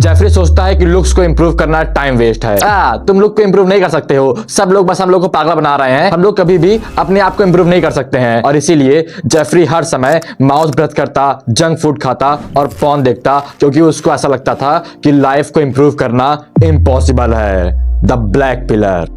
Jeffrey सोचता है कि लुक्स को इंप्रूव करना टाइम वेस्ट है। तुम लोग को इंप्रूव नहीं कर सकते हो, सब लोग बस हम लोग को पागल बना रहे हैं, हम लोग कभी भी अपने आप को इंप्रूव नहीं कर सकते हैं। और इसीलिए जेफरी हर समय माउस ब्रेथ करता, जंक फूड खाता और पॉर्न देखता, क्योंकि उसको ऐसा लगता था कि लाइफ को इंप्रूव करना इम्पॉसिबल है। The black pillar.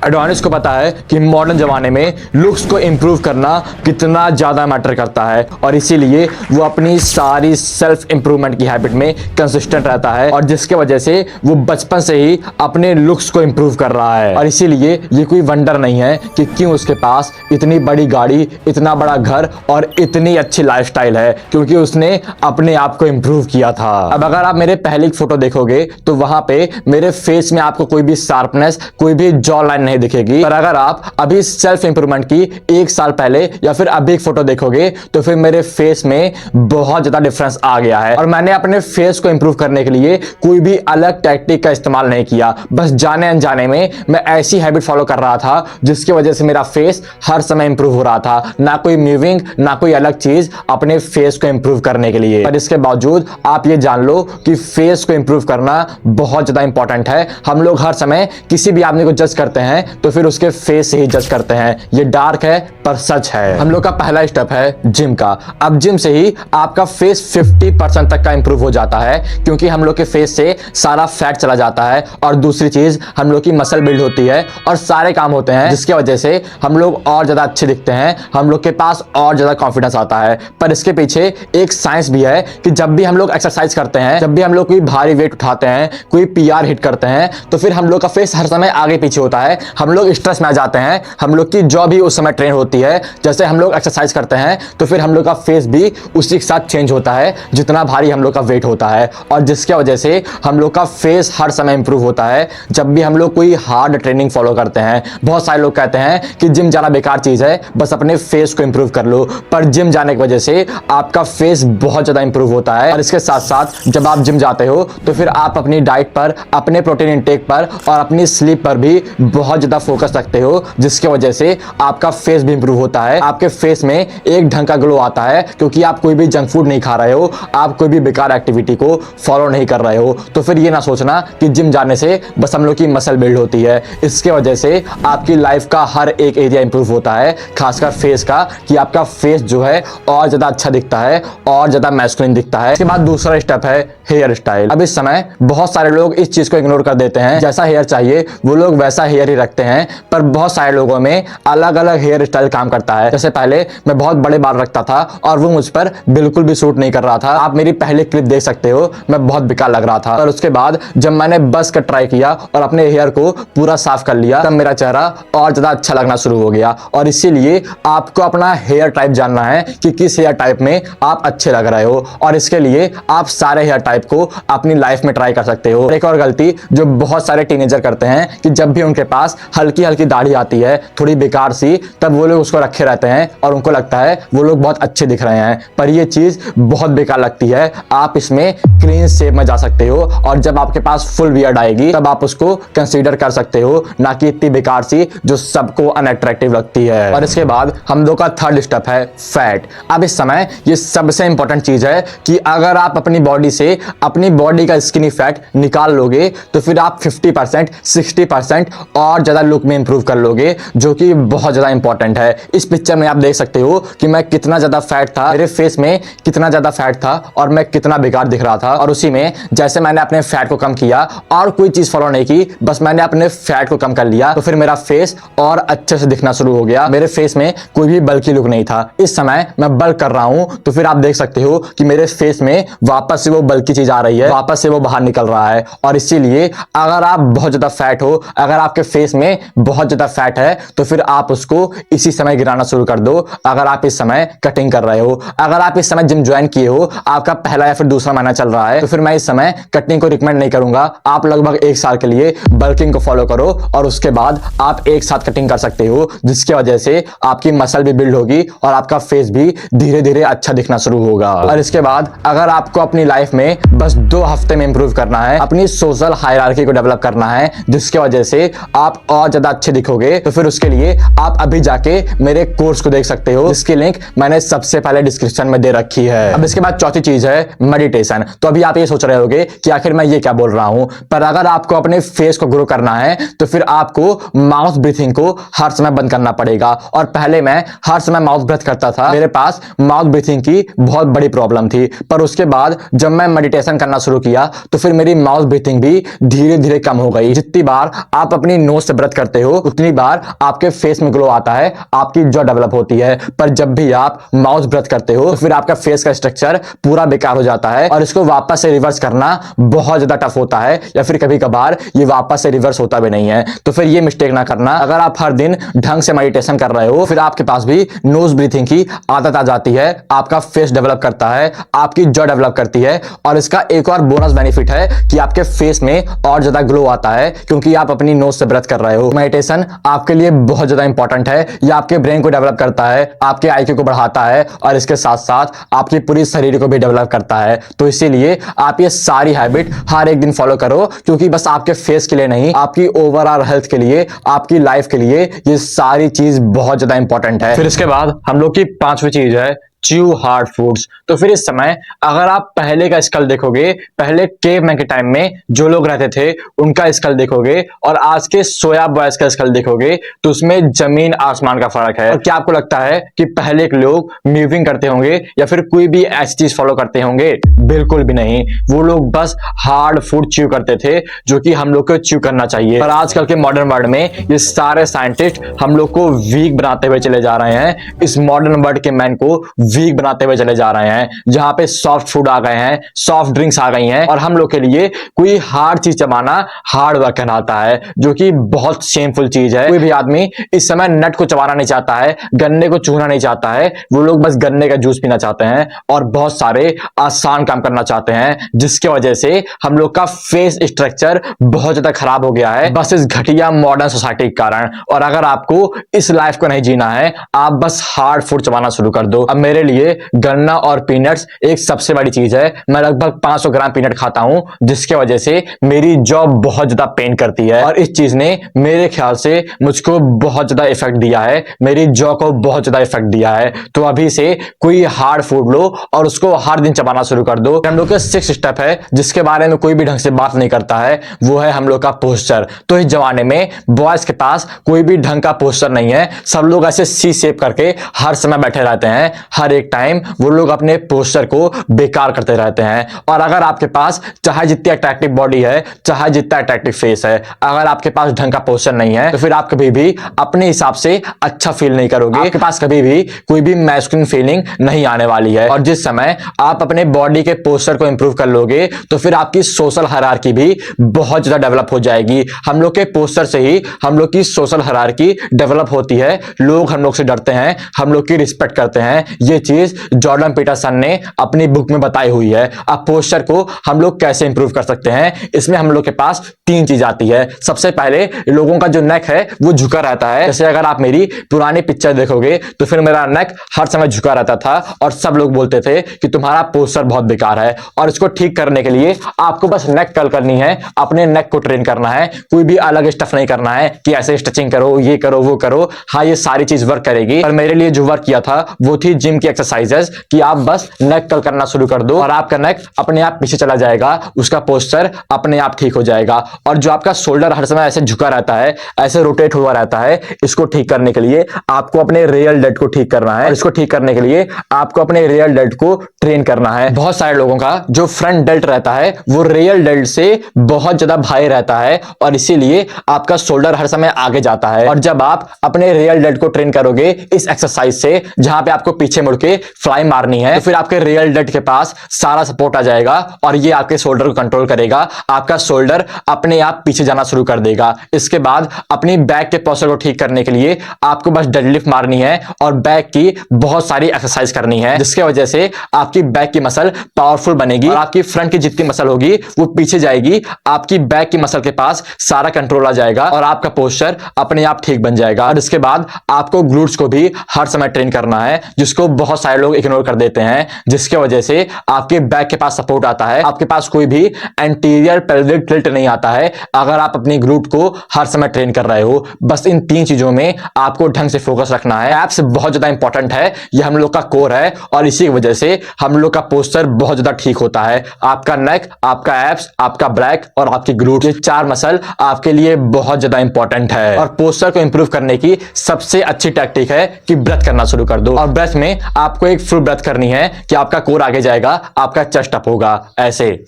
एडोनिस को पता है कि मॉडर्न जमाने में लुक्स को इंप्रूव करना कितना ज्यादा मैटर करता है, और इसीलिए वो अपनी सारी सेल्फ इंप्रूवमेंट की हैबिट में कंसिस्टेंट रहता है, और जिसके वजह से वो बचपन से ही अपने लुक्स को इंप्रूव कर रहा है। और इसीलिए ये कोई वंडर नहीं है कि क्यों उसके पास इतनी बड़ी गाड़ी, इतना बड़ा घर और इतनी अच्छी लाइफस्टाइल है, क्योंकि उसने अपने आप को इंप्रूव किया था। अब अगर आप मेरे पहली फोटो देखोगे तो वहां पे मेरे फेस में आपको कोई भी शार्पनेस, कोई भी जॉ लाइन दिखेगी। पर अगर आप अभी सेल्फ इंप्रूवमेंट की 1 साल पहले या फिर अभी एक फोटो देखोगे तो फिर मेरे फेस में बहुत ज्यादा डिफरेंस आ गया है। और मैंने अपने फेस को इंप्रूव करने के लिए कोई भी अलग टैक्टिक का इस्तेमाल नहीं किया, बस जाने अनजाने में मैं ऐसी हैबिट फॉलो कर रहा था जिसकी वजह से मेरा फेस हर समय इंप्रूव हो रहा था। ना कोई मूविंग, ना कोई अलग चीज अपने फेस को इंप्रूव करने के लिए। पर इसके बावजूद आप ये जान लो कि फेस को इंप्रूव करना बहुत ज्यादा इंपॉर्टेंट है। हम लोग हर समय किसी भी आदमी को जज करते हैं तो फिर उसके फेस से ही जज करते हैं। ये डार्क है पर सच है। हम लोग का पहला स्टेप है जिम का। अब जिम से ही आपका फेस 50% तक का इंप्रूव हो जाता है, क्योंकि हम लोग के फेस से सारा फैट चला जाता है। और दूसरी चीज, हम लोग की मसल बिल्ड होती है और सारे काम होते हैं, जिसकी वजह से हम लोग और ज्यादा अच्छे दिखते हैं, हम लोग के पास और ज्यादा कॉन्फिडेंस आता है। पर इसके पीछे एक साइंस भी है कि जब भी हम लोग एक्सरसाइज करते हैं, जब भी हम लोग कोई भारी वेट उठाते हैं, कोई PR हिट करते हैं, तो फिर हम लोग का फेस हर समय आगे पीछे होता है। हम लोग स्ट्रेस में आ जाते हैं, हम लोग की जॉ भी उस समय ट्रेन होती है। जैसे हम लोग एक्सरसाइज करते हैं तो फिर हम लोग का फेस भी उसी के साथ चेंज होता है जितना भारी हम लोग का वेट होता है, और जिसके वजह से हम लोग का फेस हर समय इंप्रूव होता है जब भी हम लोग कोई हार्ड ट्रेनिंग फॉलो करते हैं। बहुत सारे लोग कहते हैं कि जिम जाना बेकार चीज है, बस अपने फेस को इंप्रूव कर लो, पर जिम जाने की वजह से आपका फेस बहुत ज्यादा इंप्रूव होता है। और इसके साथ साथ जब आप जिम जाते हो तो फिर आप अपनी डाइट पर, अपने प्रोटीन इंटेक पर और अपनी स्लीप पर भी बहुत ज्यादा फोकस रखते हो, जिसके वजह से आपका फेस भी इंप्रूव होता है। आपके फेस में एक ढंग का ग्लो आता है, क्योंकि आप कोई भी जंक फूड नहीं खा रहे हो, आप कोई भी बेकार एक्टिविटी को फॉलो नहीं कर रहे हो। तो फिर ये ना सोचना कि जिम जाने से बस हम लोग की मसल बिल्ड होती है। इसके वजह से आपकी लाइफ का हर एक एरिया इंप्रूव होता है, खासकर फेस का, कि आपका फेस जो है और ज्यादा अच्छा दिखता है और ज्यादा मैस्कुलिन दिखता है। इसके बाद दूसरा स्टेप है हेयर स्टाइल। अब इस समय बहुत सारे लोग इस चीज को इग्नोर कर देते हैं। जैसा हेयर चाहिए वो लोग वैसा हेयर ही रखते हैं, पर बहुत सारे लोगों में अलग अलग हेयर स्टाइल काम करता है। जैसे पहले मैं बहुत बड़े बाल रखता था और वो मुझ पर बिल्कुल भी सूट नहीं कर रहा था। आप मेरी पहली क्लिप देख सकते हो, मैं बहुत बेकार लग रहा था। और उसके बाद जब मैंने बस कट ट्राई किया और अपने हेयर को पूरा साफ कर लिया, तब मेरा चेहरा और ज्यादा अच्छा लगना शुरू हो गया। और इसीलिए आपको अपना हेयर टाइप जानना है कि किस हेयर टाइप में आप अच्छे लग रहे हो, और इसके लिए आप सारे हेयर टाइप को अपनी लाइफ में ट्राई कर सकते हो। एक और गलती जो बहुत सारे टीनेजर करते हैं कि जब भी उनके पास हल्की हल्की दाढ़ी आती है, थोड़ी बेकार सी, तब वो लोग उसको रखे रहते हैं और उनको लगता है वो लोग बहुत अच्छे दिख रहे हैं। पर ये चीज बहुत बेकार लगती है। आप इसमें क्लीन शेप में जा सकते हो, और जब आपके पास फुल बियर्ड आएगी तब आप उसको कंसीडर कर सकते हो, ना कि इतनी बेकार सी जो सबको अनअट्रैक्टिव लगती है। और इसके बाद हम लोग का थर्ड स्टेप है फैट। अब इस समय ये सबसे इंपॉर्टेंट चीज है कि अगर आप अपनी बॉडी से अपनी बॉडी का स्किनी फैट निकाल लोगे तो फिर आप 50%, 60% और ज्यादा लुक में इंप्रूव कर लोगे, जो कि बहुत ज्यादा इंपॉर्टेंट है। इस पिक्चर में आप देख सकते हो कि मैं कितना ज्यादा फैट था, मेरे फेस में कितना ज्यादा फैट था और मैं कितना बेकार दिख रहा था। और उसी में जैसे मैंने अपने फैट को कम किया और कोई चीज फॉलो नहीं की, बस मैंने अपने फैट को कम कर लिया, तो फिर मेरा फेस और अच्छे से दिखना शुरू हो गया। मेरे फेस में कोई भी बल्कि लुक नहीं था। इस समय मैं बल्क कर रहा हूं तो फिर आप देख सकते हो कि मेरे फेस में वापस से वो बल्कि चीज आ रही है, वापस से वो बाहर निकल रहा है। और इसीलिए अगर आप बहुत ज्यादा फैट हो, अगर आपके फेस में बहुत ज्यादा फैट है, तो फिर आप उसको इसी समय गिराना शुरू कर दो। अगर आप इस समय कटिंग कर रहे हो, अगर आप इस समय जिम ज्वाइन किए हो, आपका पहला या फिर दूसरा महीना चल रहा है, तो फिर मैं इस समय कटिंग को रिकमेंड नहीं करूंगा। आप लगभग 1 साल के लिए बल्किंग को फॉलो करो और उसके बाद आप एक साथ कटिंग कर सकते हो, जिसकी वजह से आपकी मसल भी बिल्ड होगी और आपका फेस भी धीरे धीरे अच्छा दिखना शुरू होगा। और इसके बाद अगर आपको अपनी लाइफ में बस 2 हफ्ते में इंप्रूव करना है, अपनी सोशल हायरार्की को डेवलप करना है, जिसकी वजह से आप और ज्यादा अच्छे दिखोगे तो फिर उसके लिए आप अभी जाके मेरे कोर्स को देख सकते हो, जिसकी लिंक मैंने सबसे पहले डिस्क्रिप्शन में दे रखी है। अब इसके बाद चौथी चीज है मेडिटेशन। तो अभी आप ये सोच रहे होगे कि आखिर मैं ये क्या बोल रहा हूं, पर अगर आपको अपने फेस को ग्रो करना है तो फिर आपको माउथ ब्रीथिंग को हर समय बंद करना पड़ेगा। और पहले मैं हर समय माउथ ब्रेथ करता था, मेरे पास माउथ ब्रीथिंग की बहुत बड़ी प्रॉब्लम थी, पर उसके बाद जब मैं मेडिटेशन करना शुरू किया तो फिर मेरी माउथ ब्रीथिंग भी धीरे धीरे कम हो गई। जितनी बार आप अपनी नोज से ब्रेथ करते हो उतनी बार आपके फेस में ग्लो आता है, आपकी जॉ डेवलप होती है। पर जब भी आप माउथ ब्रेथ करते हो तो फिर आपका फेस का स्ट्रक्चर पूरा बेकार हो जाता है और इसको वापस से रिवर्स करना बहुत ज्यादा टफ होता है, या फिर कभी कभार ये वापस से रिवर्स होता भी नहीं है। तो फिर ये मिस्टेक ना करना। अगर आप हर दिन ढंग से मेडिटेशन कर रहे हो फिर आपके पास भी नोज ब्रीथिंग की आदत आ जाती है, आपका फेस डेवलप करता है, आपकी जॉ डेवलप करती है। और इसका एक और बोनस बेनिफिट है कि आपके फेस में और ज्यादा ग्लो आता है क्योंकि आप अपनी नोज से ब्रेथ कर रहे हो। मेडिटेशन आपके लिए बहुत ज्यादा इंपॉर्टेंट है। ये आपके ब्रेन को डेवलप करता है, आपके आईक्यू को बढ़ाता है और इसके साथ साथ आपकी पूरी शरीर को भी डेवलप करता है। तो इसीलिए आप ये सारी हैबिट हर एक दिन फॉलो करो, क्योंकि बस आपके फेस के लिए नहीं, आपकी ओवरऑल हेल्थ के लिए, आपकी लाइफ के लिए ये सारी चीज बहुत ज्यादा इंपॉर्टेंट है। फिर इसके बाद हम लोग की पांचवी चीज है च्यू हार्ड फूड्स। तो फिर इस समय अगर आप पहले का स्कल देखोगे, पहले केवमैन के टाइम में जो लोग रहते थे उनका स्कल देखोगे और आज के सोया बॉयज का स्कल देखोगे तो उसमें जमीन आसमान का फर्क है। और क्या आपको लगता है कि पहले के लोग मूविंग करते होंगे या फिर कोई भी ऐसी चीज फॉलो करते होंगे? बिल्कुल भी नहीं। वो लोग बस हार्ड फूड च्यू करते थे जो कि हम लोग को च्यू करना चाहिए। पर आजकल के मॉडर्न वर्ल्ड में ये सारे साइंटिस्ट हम लोग को वीक बनाते हुए चले जा रहे हैं। इस मॉडर्न वर्ल्ड के मैन को वीक बनाते हुए चले जा रहे हैं, जहां पे सॉफ्ट फूड आ गए हैं, सॉफ्ट ड्रिंक्स आ गई हैं और हम लोग के लिए कोई हार्ड चीज चबाना हार्ड वर्क कहलाता है, जो कि बहुत शेमफुल चीज है। कोई भी आदमी इस समय नट को चबाना नहीं चाहता है, गन्ने को चूना नहीं चाहता है, वो लोग बस गन्ने का जूस पीना चाहते हैं और बहुत सारे आसान काम करना चाहते हैं, जिसके वजह से हम लोग का फेस स्ट्रक्चर बहुत ज्यादा खराब हो गया है बस इस घटिया मॉडर्न सोसाइटी के कारण। और अगर आपको इस लाइफ को नहीं जीना है, आप बस हार्ड फूड चबाना शुरू कर दो। अब मेरे लिए गन्ना और पीनट्स एक सबसे बड़ी चीज है। मैं लगभग 500 ग्राम पीनट खाता हूं, जिसके वजह से मेरी जॉ बहुत ज्यादा पेन करती है और इस चीज ने मेरे ख्याल से मुझको बहुत ज्यादा इफेक्ट दिया है, मेरी जॉ को बहुत ज्यादा इफेक्ट दिया है। तो अभी से कोई हार्ड फूड लो और उसको हर दिन चबाना शुरू कर दो। हम लोग का 6 स्टेप है जिसके बारे में कोई भी ढंग से बात नहीं करता है, वो है हम लोग का पोस्चर। तो इस जमाने में बॉयज के पास कोई भी ढंग का पोस्चर नहीं है, सब लोग ऐसे सी शेप करके हर समय बैठे रहते हैं, हर एक टाइम वो लोग अपने पोस्चर को बेकार करते रहते हैं। और अगर आपके पास चाहे जितनी अट्रैक्टिव बॉडी है, चाहे जितना अट्रैक्टिव फेस है, अगर आपके पास ढंग का पोस्चर नहीं है तो फिर आप कभी भी अपने हिसाब से अच्छा फील नहीं करोगे, आपके पास कभी भी कोई भी मैस्कुलिन फीलिंग नहीं आने वाली है। और जिस समय आप अपने बॉडी के पोस्चर को इंप्रूव कर लोगे तो फिर आपकी सोशल हायरार्की भी बहुत ज्यादा डेवलप हो जाएगी। हम लोग के पोस्चर से ही हम लोग की सोशल हायरार्की डेवलप होती है, लोग हम लोग से डरते हैं, हम लोग की रिस्पेक्ट करते हैं। ये चीज जॉर्डन पीटरसन ने अपनी बुक में बताई हुई है। अब पोस्चर को हम लोग कैसे इंप्रूव कर सकते हैं, इसमें हम लोग के पास 3 चीज आती है। सबसे पहले लोगों का जो नेक है वो झुका रहता है। जैसे अगर आप मेरी पुरानी पिक्चर देखोगे तो फिर मेरा नेक हर समय झुका रहता था और सब लोग बोलते थे कि तुम्हारा पोस्चर बहुत बेकार है। और इसको ठीक करने के लिए आपको बस नेक कर्ल करनी है, अपने नेक को ट्रेन करना है, कोई भी अलग स्टफ नहीं करना है कि ऐसे स्ट्रेचिंग करो, ये करो, वो करो। हाँ, ये सारी चीज वर्क करेगी, पर मेरे लिए जो वर्क किया था वो थी जिम की एक्सरसाइजेस, कि आप बस नेक कर्ल करना शुरू कर दो और आपका नेक अपने आप पीछे चला जाएगा, उसका पोस्चर अपने आप ठीक हो जाएगा। और जो आपका शोल्डर हर समय ऐसे झुका रहता है, ऐसे रोटेट हुआ रहता है, इसको ठीक करने के लिए आपको अपने रियल डेड को ठीक करना है। और इसको ठीक करने के लिए आपको अपने रियल डेड को ट्रेन करना है। बहुत सारे लोगों का जो फ्रंट डेल्ट रहता है वो रियल डेल्ट से बहुत ज्यादा भारी रहता है और इसीलिए आपका शोल्डर हर समय आगे जाता है। और जब आप अपने रियल डेल्ट को ट्रेन करोगे इस एक्सरसाइज से, जहां पे आपको पीछे मुड़ के फ्लाई मारनी है, तो फिर आपके रियल डेल्ट के पास सारा सपोर्ट आ जाएगा और ये आपके शोल्डर को कंट्रोल करेगा। आपका शोल्डर अपने आप पीछे जाना शुरू कर देगा। इसके बाद अपनी बैक के पोस्चर को ठीक करने के लिए आपको बस डेडलिफ्ट मारनी है और बैक की बहुत सारी एक्सरसाइज करनी है, जिसके वजह से आपकी बैक की मसल पावरफुल बनेगी और आपकी फ्रंट की जितनी मसल होगी वो पीछे जाएगी, आपकी बैक की मसल के पास सारा कंट्रोल आ जाएगा और आपका पोस्चर अपने आप ठीक बन जाएगा। और इसके बाद आपको ग्लूट्स को भी हर समय ट्रेन करना है, जिसको बहुत सारे लोग इग्नोर कर देते हैं, जिसके वजह से आपके बैक के पास सपोर्ट आता है, आपके पास कोई भी एंटीरियर पेल्विक टिल्ट नहीं आता है अगर आप अपनी ग्लूट को हर समय ट्रेन कर रहे हो। बस इन 3 चीजों में आपको ढंग से फोकस रखना है। एब्स बहुत ज्यादा इंपॉर्टेंट है, ये हम लोग का कोर है और इसी की वजह से हम लोग का पोस्चर बहुत ज्यादा ठीक होता है। आपका नेक, आपका एब्स, आपका बैक और आपकी ग्लूट, ये 4 मसल आपके लिए बहुत ज्यादा इंपॉर्टेंट है। और पोस्चर को इंप्रूव करने की सबसे अच्छी टैक्टिक है कि ब्रेथ करना शुरू कर दो। और ब्रेथ में आपको एक फुल ब्रेथ करनी है कि आपका कोर आगे जाएगा, आपका चेस्ट अप होगा, ऐसे।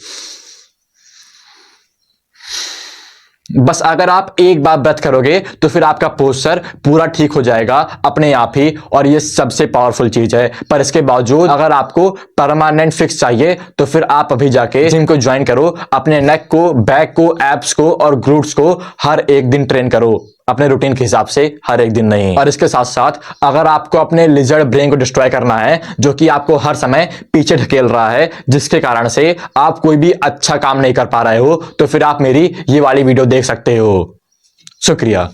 बस अगर आप एक बार ब्रेथ करोगे तो फिर आपका पोस्चर पूरा ठीक हो जाएगा अपने आप ही, और ये सबसे पावरफुल चीज है। पर इसके बावजूद अगर आपको परमानेंट फिक्स चाहिए तो फिर आप अभी जाके जिम को ज्वाइन करो, अपने नेक को, बैक को, एब्स को और ग्लूट्स को हर एक दिन ट्रेन करो अपने रूटीन के हिसाब से, हर एक दिन नहीं। और इसके साथ साथ अगर आपको अपने लिजर्ड ब्रेन को डिस्ट्रॉय करना है, जो कि आपको हर समय पीछे ढकेल रहा है, जिसके कारण से आप कोई भी अच्छा काम नहीं कर पा रहे हो, तो फिर आप मेरी ये वाली वीडियो देख सकते हो। शुक्रिया।